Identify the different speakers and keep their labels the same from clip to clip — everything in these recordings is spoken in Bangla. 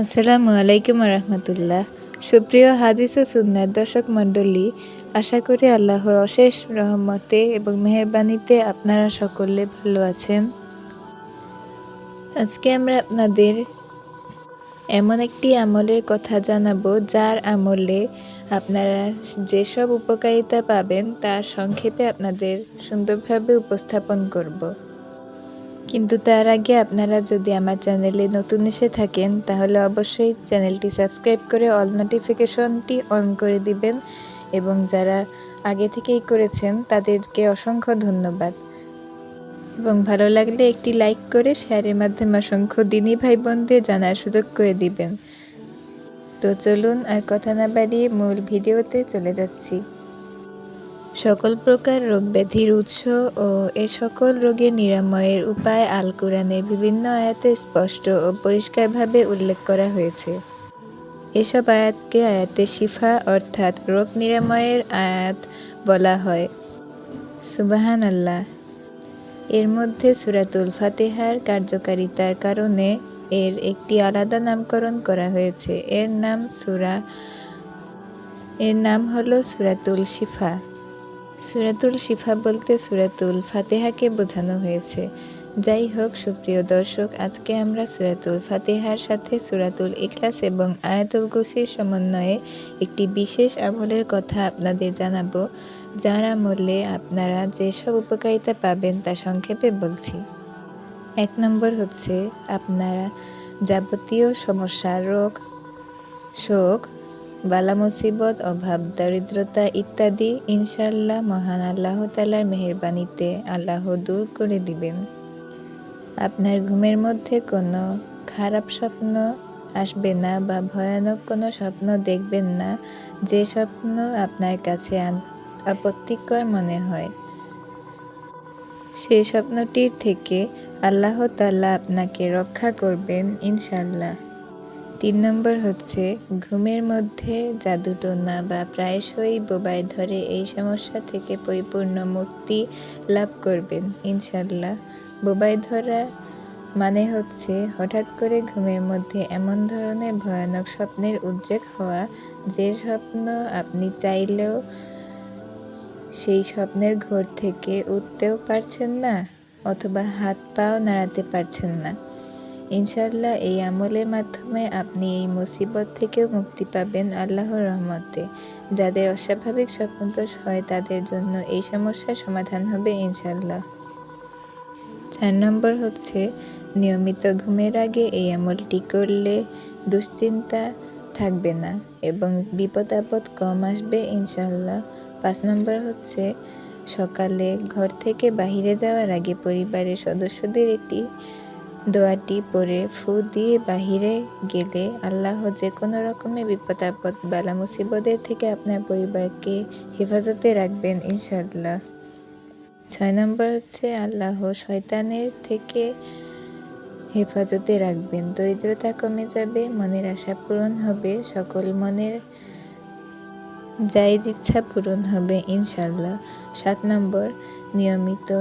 Speaker 1: আসসালামু আলাইকুম রহমতুল্লাহ। সুপ্রিয় হাদিস ও সুন্নাত দর্শক মণ্ডলী, আশা করি আল্লাহর অশেষ রহমতে এবং মেহেরবানিতে আপনারা সকলে ভালো আছেন। আজকে আমরা আপনাদের এমন একটি আমলের কথা জানাবো, যার আমলে আপনারা যেসব উপকারিতা পাবেন তা সংক্ষেপে আপনাদের সুন্দরভাবে উপস্থাপন করব। কিন্তু তার আগে আপনারা যদি আমার চ্যানেলে নতুন এসে থাকেন তাহলে অবশ্যই চ্যানেলটি সাবস্ক্রাইব করে অল নোটিফিকেশনটি অন করে দিবেন, এবং যারা আগে থেকেই করেছেন তাদেরকে অসংখ্য ধন্যবাদ। এবং ভালো লাগলে একটি লাইক করে শেয়ারের মাধ্যমে অসংখ্য দিনী ভাই বোনদের জানার সুযোগ করে দিবেন। তো চলুন আর কথা না বাড়িয়ে মূল ভিডিওতে চলে যাচ্ছি। সকল প্রকার রোগ ব্যাধির উৎস ও এ সকল রোগের নিরাময়ের উপায় আল কুরআনে বিভিন্ন আয়াতে স্পষ্ট ও পরিষ্কারভাবে উল্লেখ করা হয়েছে। এসব আয়াতকে আয়াতে শিফা অর্থাৎ রোগ নিরাময়ের আয়াত বলা হয়। সুবহানাল্লাহ। এর মধ্যে সূরাতুল ফাতিহার কার্যকারিতার কারণে এর একটি আলাদা নামকরণ করা হয়েছে। এর নাম হলো সূরাতুল শিফা। সূরাতুল শিফা বলতে সূরাতুল ফাতিহাকে বোঝানো হয়েছে। যাই হোক সুপ্রিয় দর্শক, আজকে আমরা সূরাতুল ফাতিহার সাথে সূরাতুল ইখলাস এবং আয়াতুল কুরসির সমন্বয়ে একটি বিশেষ আমলের কথা আপনাদের জানাবো, যার আমলে আপনারা যেসব উপকারিতা পাবেন তা সংক্ষেপে বলছি। 1 নম্বর হচ্ছে, আপনারা যাবতীয় সমস্যা, রোগ, শোক, বালা মুসিবত, অভাব, দারিদ্রতা ইত্যাদি ইনশাআল্লাহ মহান আল্লাহ তাআলার মেহেরবানিতে আল্লাহ দূর করে দিবেন। আপনার ঘুমের মধ্যে কোনো খারাপ স্বপ্ন আসবে না বা ভয়ানক কোনো স্বপ্ন দেখবেন না, যে স্বপ্ন আপনার কাছে আপত্তিকর মনে হয়। সেই স্বপ্নটির থেকে আল্লাহ তাআলা আপনাকে রক্ষা করবেন ইনশাআল্লাহ। 3 নম্বর হচ্ছে, ঘুমের মধ্যে জাদুটোনা বা প্রায়শই বোবায় ধরে এই সমস্যা থেকে পরিপূর্ণ মুক্তি লাভ করবেন ইনশাআল্লাহ। বোবায় ধরা মানে হচ্ছে হঠাৎ করে ঘুমের মধ্যে এমন ধরনের ভয়ানক স্বপ্নের উদ্রেক হওয়া, যে স্বপ্ন আপনি চাইলেও সেই স্বপ্নের ঘোর থেকে উঠতেও পারছেন না অথবা হাত পাও নাড়াতে পারছেন না। ইনশাআল্লাহ এই আমলের মাধ্যমে আপনি এই মুসিবত থেকেও মুক্তি পাবেন আল্লাহর রহমতে। যাদের অস্বাভাবিক স্বপ্নদোষ হয় তাদের জন্য এই সমস্যার সমাধান হবে ইনশাআল্লাহ। 4 নম্বর হচ্ছে, নিয়মিত ঘুমের আগে এই আমলটি করলে দুশ্চিন্তা থাকবে না এবং বিপদ আপদ কম আসবে ইনশাআল্লাহ। 5 নম্বর হচ্ছে, সকালে ঘর থেকে বাহিরে যাওয়ার আগে পরিবারের সদস্যদের এটি দোয়াটি পড়ে ফু দিয়ে বাহিরে গেলে আল্লাহ যে কোনো রকমের বিপদ আপদ বালা মুসিবতের থেকে আপনার পরিবারকে হেফাজতে রাখবেন ইনশাআল্লাহ। 6 নম্বর হচ্ছে, আল্লাহ শয়তানের থেকে হেফাজতে রাখবেন। দরিদ্রতা কমে যাবে, মনের আশা পূরণ হবে, সকল মনের জায়েজ ইচ্ছা পূরণ হবে ইনশাআল্লাহ। 7 নম্বর, নিয়মিত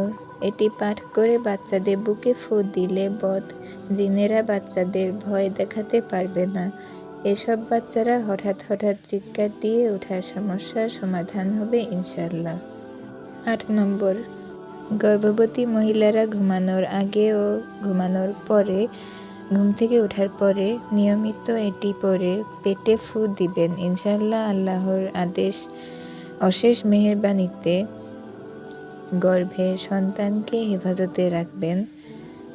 Speaker 1: এটি পাঠ করে বাচ্চাদের বুকে ফু দিলে বদ জিনেরা বাচ্চাদের ভয় দেখাতে পারবে না। এসব বাচ্চারা হঠাৎ হঠাৎ চিৎকার দিয়ে ওঠার সমস্যার সমাধান হবে ইনশাআল্লাহ। 8 নম্বর, গর্ভবতী মহিলারা ঘুমানোর আগে ও ঘুমানোর পরে, ঘুম থেকে ওঠার পরে নিয়মিত এটি পরে পেটে ফু দিবেন ইনশাআল্লাহ। আল্লাহর অশেষ মেহেরবানিতে গর্ভের সন্তানকে হেফাজতে রাখবেন।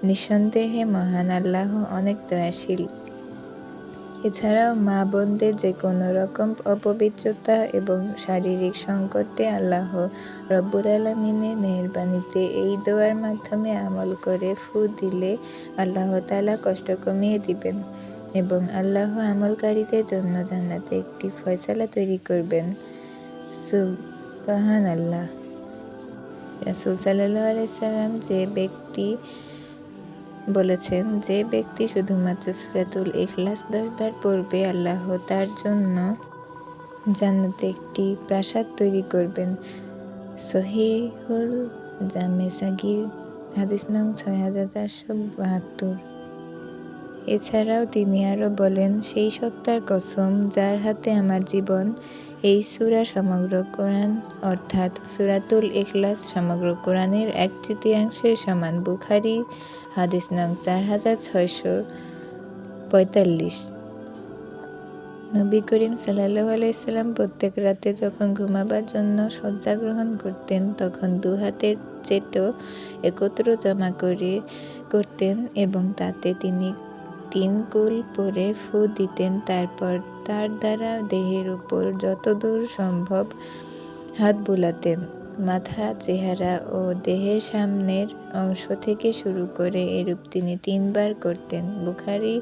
Speaker 1: নিঃসন্দেহে মহান আল্লাহ অনেক দয়াশীল। এছাড়াও মা বোনদের যে কোনো রকম অপবিত্রতা এবং শারীরিক সংকটে আল্লাহ রব্বুল আলামিনের মেহেরবানিতে এই দোয়ার মাধ্যমে আমল করে ফু দিলে আল্লাহ তাআলা কষ্ট কমিয়ে দিবেন এবং আল্লাহ আমলকারীদের জন্য জান্নাতে একটি ফয়সালা তৈরি করবেন। সুবহানাল্লাহ। রাসূল সাল্লাল্লাহু আলাইহি সাল্লাম বলেছেন, যে ব্যক্তি শুধুমাত্র সূরাতুল ইখলাস 10 বার পড়বে আল্লাহ তার জন্য জান্নাতে একটি প্রাসাদ তৈরি করবেন। সহিহুল জামে সাগীর হাদিস নং 6472। এছাড়াও তিনি আরও বলেন, সেই সত্তার কসম যার হাতে আমার জীবন, এই সূরা সমগ্র কোরআন অর্থাৎ সূরাতুল ইখলাস সমগ্র কোরআনের 1/3 সমান। বুখারী হাদিস নং 4645। নবী করিম সাল্লাল্লাহু আলাইহি সাল্লাম প্রত্যেক রাতে যখন ঘুমাবার জন্য শয্যা গ্রহণ করতেন তখন 2 হাতের চেটো একত্র জমা করতেন এবং তাতে তিনি 3 কুল পরে ফু দিতেন। তারপর তার দ্বারা দেহের উপর যতদূর সম্ভব হাত বুলাতেন। মাথা, চেহারা ও দেহের সামনের অংশ থেকে শুরু করে এরূপ তিনি 3 বার করতেন। বুখারী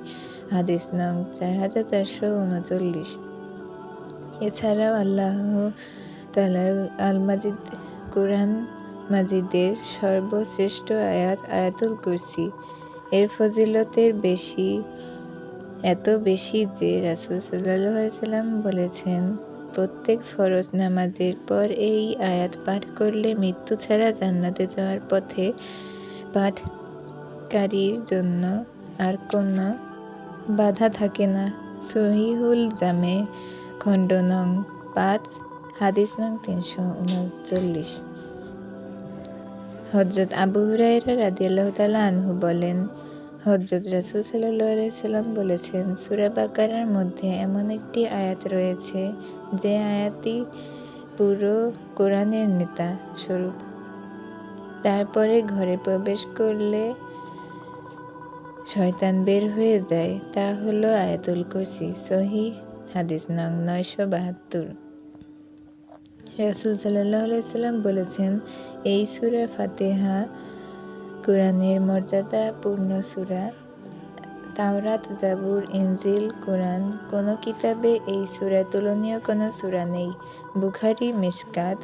Speaker 1: হাদিস নং 4439। এছাড়াও আল্লাহ তাআলার আল মাজিদ কুরআন মাজিদের সর্বশ্রেষ্ঠ আয়াত আয়াতুল কুরসি। এর ফজিলতের এত বেশি যে রাসূল সাল্লাল্লাহু আলাইহি সাল্লাম বলেছেন, প্রত্যেক ফরজ নামাজের পর এই আয়াত পাঠ করলে মৃত্যু ছাড়া জান্নাতে যাওয়ার পথে পাঠকারীর জন্য আর কোনো বাধা থাকে না। সহিহুল জামে খণ্ড নং 5 হাদিস নং 339। হযরত আবু হুরায়রা রাদিয়াল্লাহু তাআলা আনহু বলেন, হযরত রাসূল সাল্লাল্লাহু আলাইহি সাল্লাম বলেছেন, সূরা বাকারার মধ্যে এমন একটি আয়াত রয়েছে যে আয়াতই পুরো কোরআনের নেতা স্বরূপ। তারপরে ঘরে প্রবেশ করলে শয়তান বের হয়ে যায়, তা হলো আয়াতুল কুরসি। সহিহ হাদিস নং 972। রাসূল সাল্লাল্লাহু আলাইহি সাল্লাম বলেছেন, এই সূরা ফাতিহা কোরআনের মর্যাদাপূর্ণ সূরা। তাওরাত, জাবুর, ইনজিল, কোরআন কোনো কিতাবে এই সূরার তুলনীয় কোনো সূরা নেই। বুখারী মিশকাত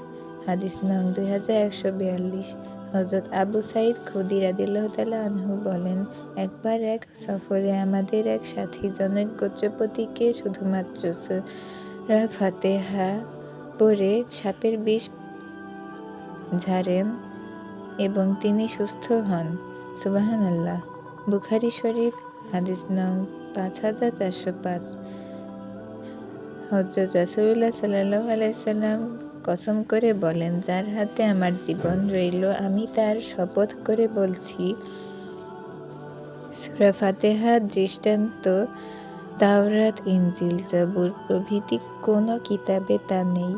Speaker 1: হাদিস নং 2142। হযরত আবু সাঈদ খুদরি রাদিয়াল্লাহু তাআলা আনহু বলেন, একবার এক সফরে আমাদের এক সাথী জনৈক গোত্রপতিকে শুধুমাত্র সূরা ফাতিহা পড়ে সাপের বিষ ঝাড়েন এবং তিনি সুস্থ হন। সুবহানাল্লাহ। বুখারী শরীফ হাদিস নং 5405। হযরত রাসূলুল্লাহ সাল্লাল্লাহু আলাইহি সাল্লাম কসম করে বলেন, যার হাতে আমার জীবন রইল, আমি তার শপথ করে বলছি, সূরা ফাতিহার দৃষ্টান্ত তাওরাত, ইনজিল, জাবুর প্রভৃতি কোনো কিতাবে তা নেই।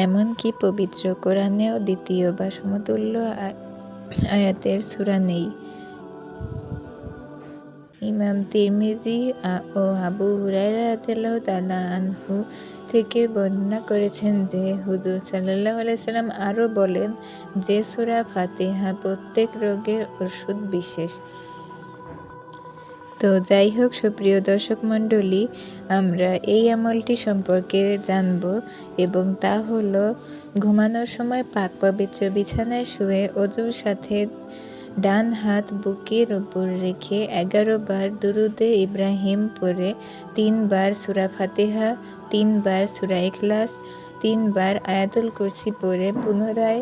Speaker 1: এমনকি পবিত্র কোরআনেও দ্বিতীয় বা সমতুল্য আয়াতের সূরা নেই। ইমাম তিরমিজি ও আবু হুরায়রা রাদিয়াল্লাহু তাআলা আনহু থেকে বর্ণনা করেছেন যে হুজুর সাল্লাল্লাহু আলাইহি সাল্লাম আরও বলেন যে সূরা ফাতিহা প্রত্যেক রোগের ওষুধ বিশেষ। তো যাই হোক, সুপ্রিয় দর্শক মণ্ডলী, আমরা এই আমলটি সম্পর্কে জানব এবং তা হলো ঘুমানোর সময় পাক পবিত্র বিছানায় শুয়ে অজুর সাথে ডান হাত বুকের উপর রেখে 11 বার দুরুদে ইব্রাহিম পড়ে 3 বার সূরা ফাতিহা, 3 বার সূরা ইখলাস, 3 বার আয়াতুল কুরসি পড়ে পুনরায়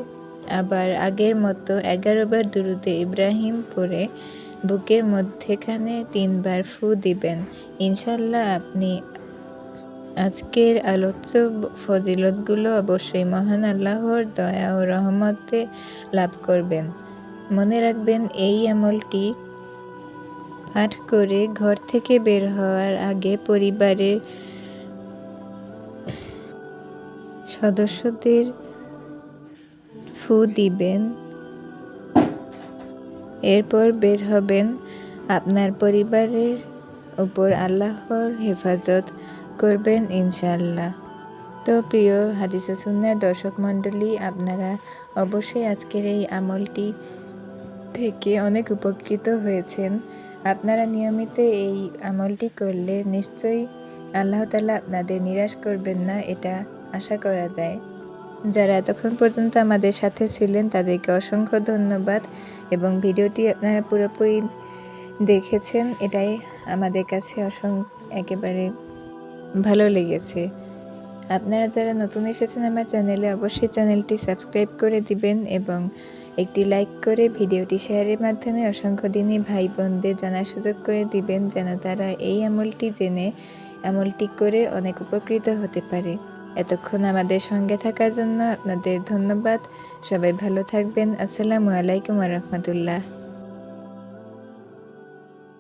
Speaker 1: আবার আগের মতো 11 বার দুরুদে ইব্রাহিম পড়ে বুকের মধ্যেখানে 3 বার ফু দিবেন। ইনশাআল্লাহ আপনি আজকের আলোচ্য ফজিলতগুলো অবশ্যই মহান আল্লাহর দয়া ও রহমতে লাভ করবেন। মনে রাখবেন, এই আমলটি পাঠ করে ঘর থেকে বের হওয়ার আগে পরিবারের সদস্যদের ফু দিবেন। এরপর বের হবেন। আপনার পরিবারের উপর আল্লাহর হেফাজত করবেন ইনশাআল্লাহ। তো প্রিয় হাদিস ও সুন্নাহর দর্শক মণ্ডলী, আপনারা অবশ্যই আজকের এই আমলটি থেকে অনেক উপকৃত হয়েছেন। আপনারা নিয়মিত এই আমলটি করলে নিশ্চয়ই আল্লাহ তাআলা আপনাদের নিরাশ করবেন না, এটা আশা করা যায়। যারা এতক্ষণ পর্যন্ত আমাদের সাথে ছিলেন তাদেরকে অসংখ্য ধন্যবাদ এবং ভিডিওটি আপনারা পুরোপুরি দেখেছেন, এটাই আমাদের কাছে একেবারে ভালো লেগেছে। আপনারা যারা নতুন এসেছেন আমার চ্যানেলে, অবশ্যই চ্যানেলটি সাবস্ক্রাইব করে দিবেন এবং একটি লাইক করে ভিডিওটি শেয়ারের মাধ্যমে অসংখ্য দিনী ভাই বোনদের জানার সুযোগ করে দিবেন, যেন তারা এই আমলটি জেনে আমলটি করে অনেক উপকৃত হতে পারে। এতক্ষণ আমাদের সঙ্গে থাকার জন্য আপনাদের ধন্যবাদ। সবাই ভালো থাকবেন। আসসালামু আলাইকুম ওয়া রাহমাতুল্লাহ।